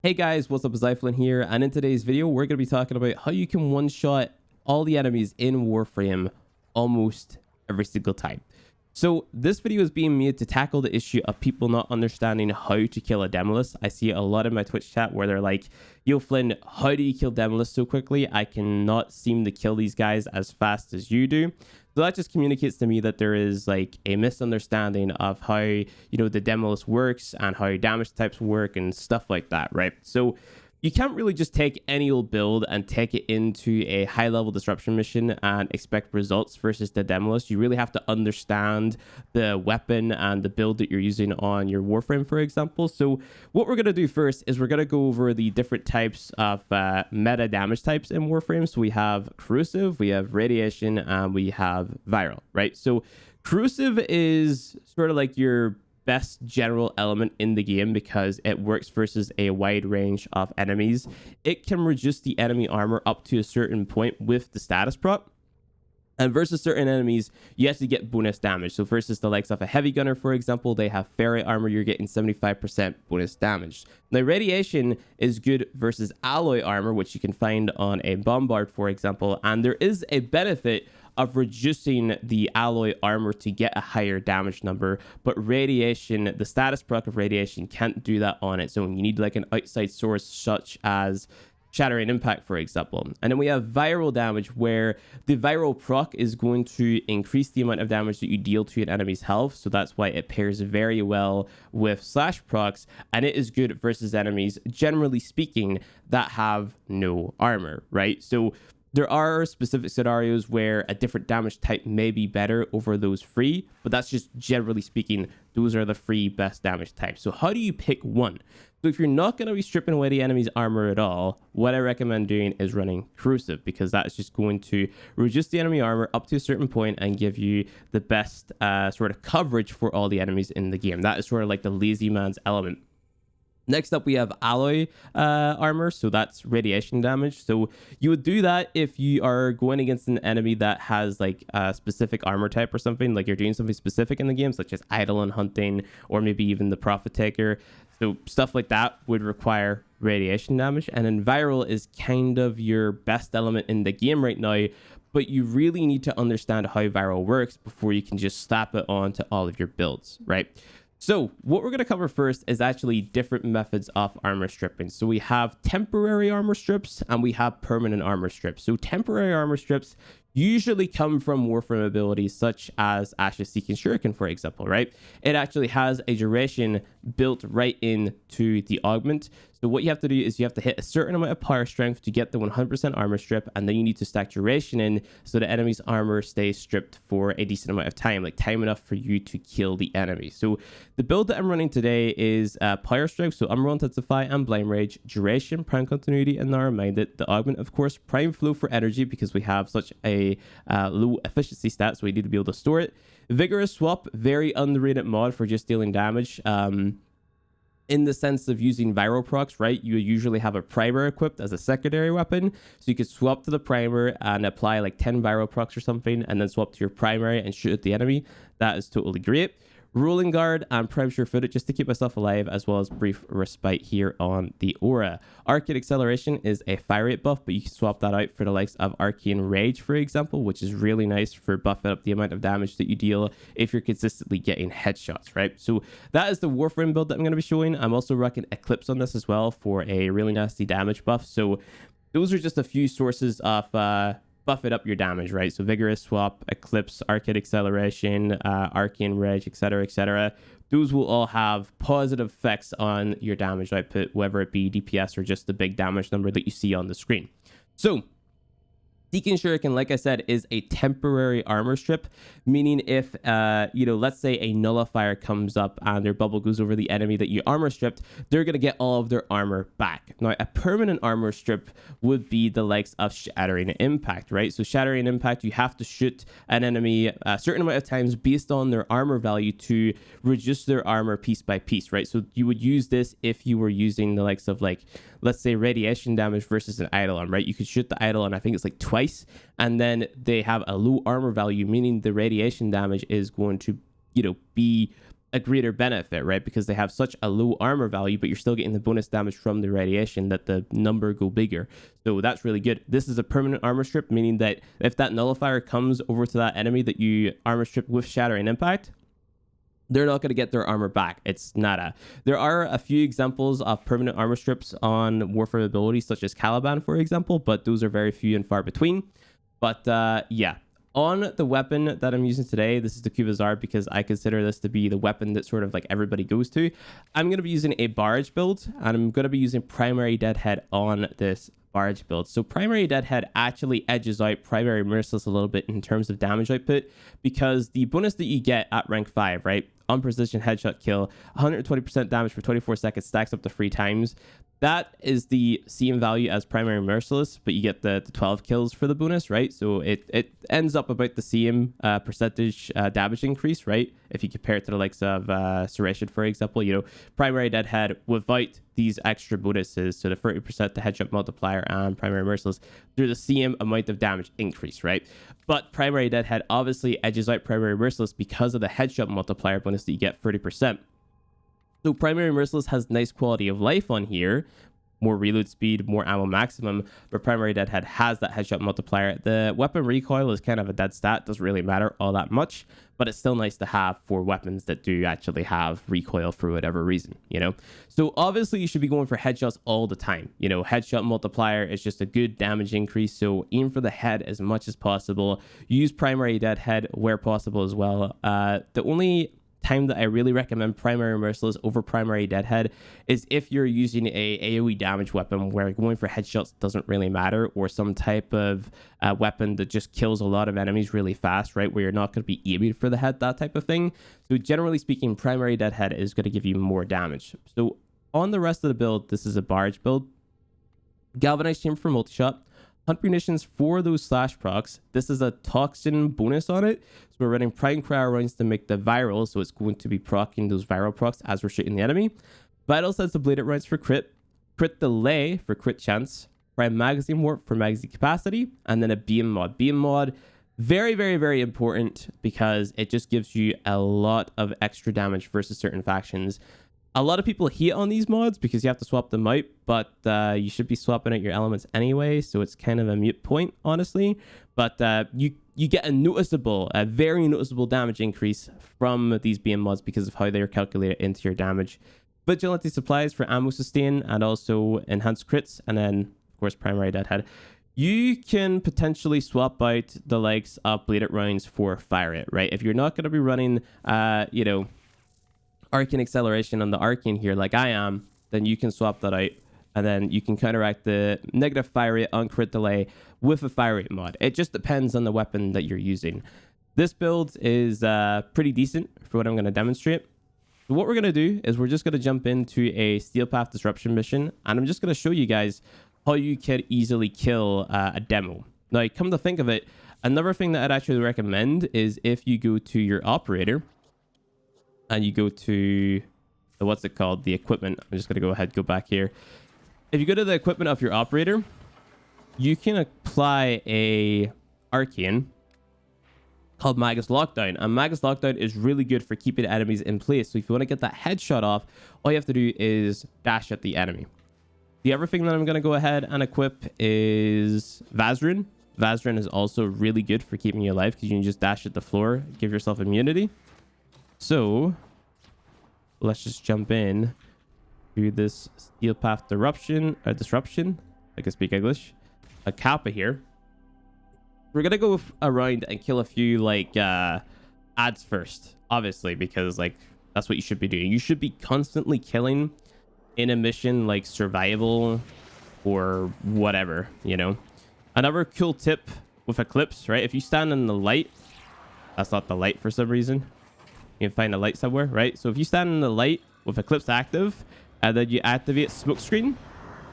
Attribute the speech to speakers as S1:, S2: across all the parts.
S1: Hey guys, what's up? Zyflin here, and in today's video, we're going to be talking about how you can one-shot all the enemies in Warframe almost every single time. So this video is being made to tackle the issue of people not understanding how to kill a Demolist. I see a lot in my Twitch chat where they're like, yo Flynn, how do you kill Demolist so quickly? I cannot seem to kill these guys as fast as you do. So that just communicates to me that there is like a misunderstanding of how, the Demolist works and how damage types work and stuff like that, right? So you can't really just take any old build and take it into a high-level disruption mission and expect results versus the Demolist. You really have to understand the weapon and the build that you're using on your Warframe, for example. So what we're going to do first is we're going to go over the different types of meta damage types in Warframe. So we have Corrosive, we have Radiation, and we have Viral, right? So Corrosive is sort of like your best general element in the game because it works versus a wide range of enemies. It can reduce the enemy armor up to a certain point with the status prop. And versus certain enemies, you actually get bonus damage. So versus the likes of a heavy gunner, for example, they have ferrite armor, you're getting 75% bonus damage. Now, Radiation is good versus alloy armor, which you can find on a bombard, for example. And there is a benefit of reducing the alloy armor to get a higher damage number, but Radiation, the status proc of Radiation can't do that on its own. You need like an outside source such as Shattering Impact, for example. And then we have viral damage, where the viral proc is going to increase the amount of damage that you deal to an enemy's health. So that's why it pairs very well with slash procs, and it is good versus enemies, generally speaking, that have no armor, right? So there are specific scenarios where a different damage type may be better over those three, but that's just generally speaking, those are the three best damage types. So how do you pick one? So if you're not going to be stripping away the enemy's armor at all, what I recommend doing is running Corrosive, because that is just going to reduce the enemy armor up to a certain point and give you the best sort of coverage for all the enemies in the game. That is sort of like the lazy man's element. Next up, we have alloy armor, so that's radiation damage. So you would do that if you are going against an enemy that has like a specific armor type or something, like you're doing something specific in the game, such as Eidolon hunting or maybe even the Prophet Taker. So stuff like that would require radiation damage. And then viral is kind of your best element in the game right now, but you really need to understand how viral works before you can just slap it onto all of your builds, right? So what we're going to cover first is actually different methods of armor stripping. So we have temporary armor strips and we have permanent armor strips. So temporary armor strips usually come from Warframe abilities such as Ashes Seeking Shuriken, for example, right? It actually has a duration built right into the augment. So what you have to do is you have to hit a certain amount of power strength to get the 100% armor strip, and then you need to stack duration in so the enemy's armor stays stripped for a decent amount of time, like time enough for you to kill the enemy. So the build that I'm running today is power strength, so Unreal Intensify and Blame Rage, duration, prime continuity, and now reminded. The augment, of course, prime flow for energy because we have such a low efficiency stat, so we need to be able to store it. Vigorous swap, very underrated mod for just dealing damage. In the sense of using viral procs, right? You usually have a primer equipped as a secondary weapon. So you could swap to the primer and apply like 10 viral procs or something, and then swap to your primary and shoot at the enemy. That is totally great. Rolling Guard and Prime Sure Footed just to keep myself alive, as well as brief respite here on the aura. Arcane Acceleration is a fire rate buff, but you can swap that out for the likes of Arcane Rage, for example, which is really nice for buffing up the amount of damage that you deal if you're consistently getting headshots, right? So that is the Warframe build that I'm going to be showing. I'm also rocking Eclipse on this as well for a really nasty damage buff. So those are just a few sources of buff it up your damage, right? So Vigorous Swap, Eclipse, Arcade Acceleration, Arcane Rage, etc., etc. Those will all have positive effects on your damage output, whether it be DPS or just the big damage number that you see on the screen. So Seeking Shuriken, like I said, is a temporary armor strip, meaning if, let's say a nullifier comes up and their bubble goes over the enemy that you armor stripped, they're going to get all of their armor back. Now, a permanent armor strip would be the likes of Shattering Impact, right? So Shattering Impact, you have to shoot an enemy a certain amount of times based on their armor value to reduce their armor piece by piece, right? So you would use this if you were using the likes of like, let's say radiation damage versus an Eidolon, right? You could shoot the Eidolon, I think it's like twice, and then they have a low armor value, meaning the radiation damage is going to, be a greater benefit, right? Because they have such a low armor value, but you're still getting the bonus damage from the radiation that the number go bigger. So that's really good. This is a permanent armor strip, meaning that if that nullifier comes over to that enemy that you armor strip with shattering impact, they're not going to get their armor back. It's nada. There are a few examples of permanent armor strips on Warframe abilities, such as Caliban, for example, but those are very few and far between. But yeah. On the weapon that I'm using today, this is the Kuvazar because I consider this to be the weapon that sort of like everybody goes to. I'm going to be using a barge build, and I'm going to be using primary deadhead on this barge build. So primary deadhead actually edges out primary merciless a little bit in terms of damage output, because the bonus that you get at rank 5, right, on precision headshot kill, 120% damage for 24 seconds stacks up to 3 times. That is the CM value as primary merciless, but you get the 12 kills for the bonus, right? So it ends up about the CM percentage damage increase, right? If you compare it to the likes of Serration, for example, you know, primary deadhead without these extra bonuses, so the 30% the headshot multiplier and primary merciless, through the CM amount of damage increase, right? But primary deadhead obviously edges out primary merciless because of the headshot multiplier bonus that you get 30%. So primary merciless has nice quality of life on here, more reload speed, more ammo maximum, but primary deadhead has that headshot multiplier. The weapon recoil is kind of a dead stat, doesn't really matter all that much, but it's still nice to have for weapons that do actually have recoil for whatever reason, you know? So obviously you should be going for headshots all the time. You know, headshot multiplier is just a good damage increase, so aim for the head as much as possible. Use primary deadhead where possible as well. The only time that I really recommend primary merciless over primary deadhead is if you're using a AoE damage weapon where going for headshots doesn't really matter, or some type of weapon that just kills a lot of enemies really fast, right, where you're not going to be aiming for the head, that type of thing. So generally speaking, primary deadhead is going to give you more damage. So on the rest of the build, this is a barge build. Galvanized chamber for multi-shot. Hunt munitions for those slash procs. This is a toxin bonus on it. So we're running prime cryo rounds to make the viral. So it's going to be proccing those viral procs as we're shooting the enemy. Vital sets of bladed rounds for crit. Crit delay for crit chance. Prime magazine warp for magazine capacity. And then a beam mod. Beam mod, very, very, very important because it just gives you a lot of extra damage versus certain factions. A lot of people hate on these mods because you have to swap them out, but you should be swapping out your elements anyway, so it's kind of a moot point, honestly. But you get a very noticeable damage increase from these BM mods because of how they are calculated into your damage. Vigilante supplies for ammo sustain and also enhanced crits, and then, of course, primary deadhead. You can potentially swap out the likes of bladed rounds for fire it, right? If you're not going to be running, you know, arcane acceleration on the arcane here like I am, then you can swap that out, and then you can counteract the negative fire rate on crit delay with a fire rate mod. It just depends on the weapon that you're using. This build is pretty decent for what I'm going to demonstrate. So what we're going to do is we're just going to jump into a Steel Path Disruption mission, and I'm just going to show you guys how you can easily kill a demo. Now, come to think of it, another thing that I'd actually recommend is if you go to your operator, and you go to the, what's it called? The equipment. I'm just going to go back here. If you go to the equipment of your operator, you can apply a arcane called Magus Lockdown. And Magus Lockdown is really good for keeping enemies in place. So if you want to get that headshot off, all you have to do is dash at the enemy. The other thing that I'm going to go ahead and equip is Vazrin. Vazrin is also really good for keeping you alive because you can just dash at the floor, give yourself immunity. So let's just jump in to this Steel Path disruption. I can speak English. A Kappa here. We're gonna go around and kill a few like ads first, obviously, because like that's what you should be doing. You should be constantly killing in a mission like survival or whatever, you know. Another cool tip with Eclipse, right? If you stand in the light, that's not the light for some reason. You can find a light somewhere, right? So if you stand in the light with Eclipse active and then you activate smoke screen,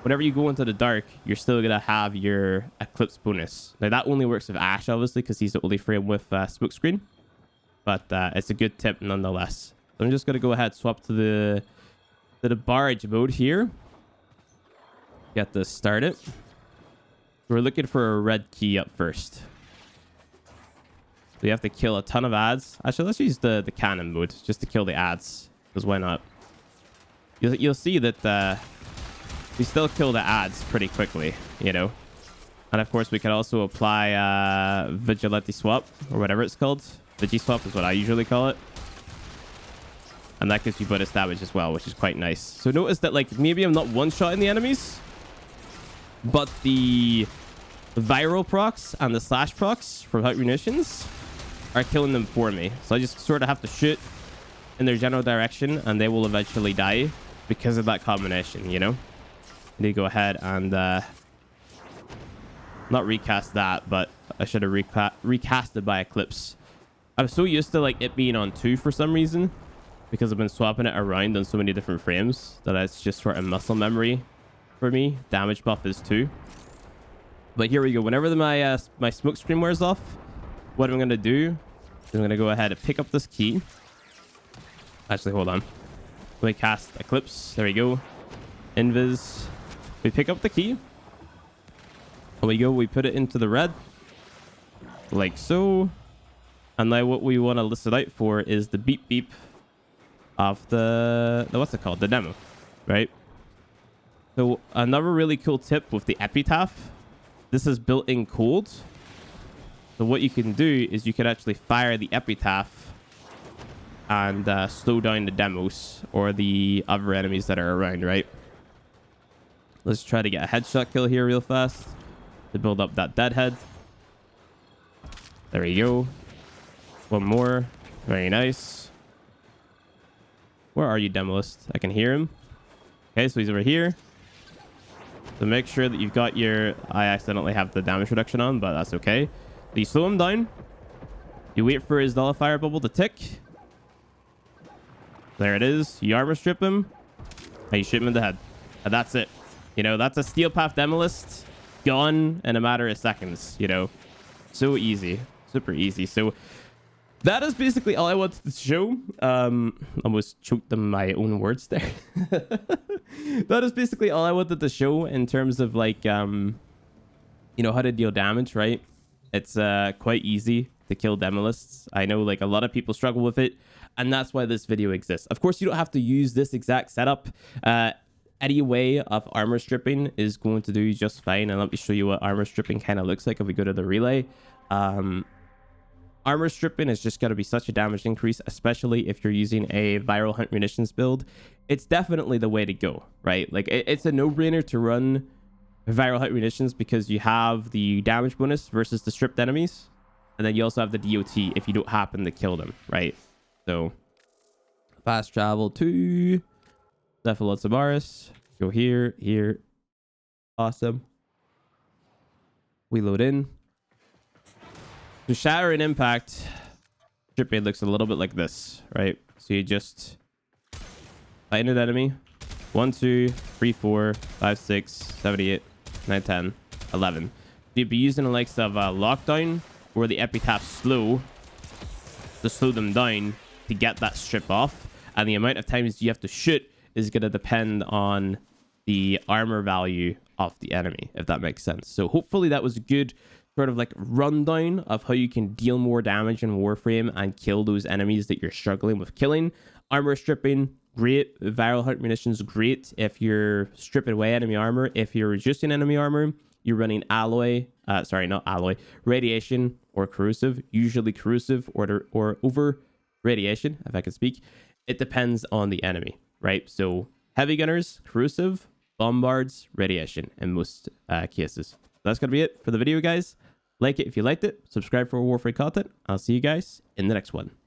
S1: whenever you go into the dark, you're still gonna have your Eclipse bonus. Now that only works with Ash, obviously, because he's the only frame with smoke screen, but it's a good tip nonetheless. So I'm just gonna go ahead, swap to the barrage mode here. Get this started. We're looking for a red key up first. So you have to kill a ton of ads. Actually, let's use the cannon mode just to kill the ads, because why not? You'll see that we still kill the ads pretty quickly, you know. And of course, we can also apply vigilante swap, or whatever it's called. Vigi swap is what I usually call it. And that gives you bonus damage as well, which is quite nice. So notice that, like, maybe I'm not one-shotting the enemies, but the viral procs and the slash procs from hot munitions are killing them for me. So I just sort of have to shoot in their general direction, and they will eventually die because of that combination, you know? I need to go ahead and not recast that, but I should have recast it by Eclipse. I'm so used to, like, it being on 2 for some reason, because I've been swapping it around on so many different frames that it's just sort of muscle memory for me. Damage buff is 2. But here we go. Whenever my smoke screen wears off, what I'm going to do is I'm going to go ahead and pick up this key. Actually, hold on. Let me cast Eclipse. There we go. Invis. We pick up the key. There we go. We put it into the red. Like so. And now what we want to list it out for is the beep beep of the what's it called? The demo, right? So another really cool tip with the epitaph. This is built in cold. So what you can do is you can actually fire the epitaph and slow down the demos or the other enemies that are around, right? Let's try to get a headshot kill here real fast to build up that deadhead. There we go. One more. Very nice. Where are you, Demolist? I can hear him. Okay, so he's over here. So make sure that you've got your... I accidentally have the damage reduction on, but that's okay. So you slow him down. You wait for his nullifier bubble to tick. There it is. You armor strip him. And you shoot him in the head. And that's it. You know, that's a Steel Path Demolist gone in a matter of seconds, you know. So easy. Super easy. So... that is basically all I wanted to show. Almost choked on my own words there. That is basically all I wanted to show in terms of, like, you know, how to deal damage, right? It's quite easy to kill Demolists. I know, like, a lot of people struggle with it, and that's why this video exists. Of course, you don't have to use this exact setup. Any way of armor stripping is going to do just fine. And let me show you what armor stripping kind of looks like if we go to the relay. Armor stripping is just going to be such a damage increase, especially if you're using a viral hunt munitions build. It's definitely the way to go, right? Like, it's a no-brainer to run viral hunt munitions because you have the damage bonus versus the stripped enemies, and then you also have the DOT if you don't happen to kill them, right? So, fast travel to Cephalosaurus. Go here, here. Awesome. We load in. To shatter and impact, strip aid looks a little bit like this, right? So you just fight an enemy. 1, 2, 3, 4, 5, 6, 7, 8, 9, 10, 11. You'd be using the likes of lockdown or the epitaph slow to slow them down to get that strip off. And the amount of times you have to shoot is going to depend on the armor value of the enemy, if that makes sense. So hopefully that was a good sort of like rundown of how you can deal more damage in Warframe and kill those enemies that you're struggling with killing. Armor stripping, great. Viral hunt munitions, great if you're stripping away enemy armor. If you're reducing enemy armor, you're running alloy, radiation or corrosive, usually corrosive or over radiation, if I can speak. It depends on the enemy, right? So heavy gunners, corrosive, bombards, radiation in most cases. That's going to be it for the video, guys. Like it if you liked it. Subscribe for Warframe content. I'll see you guys in the next one.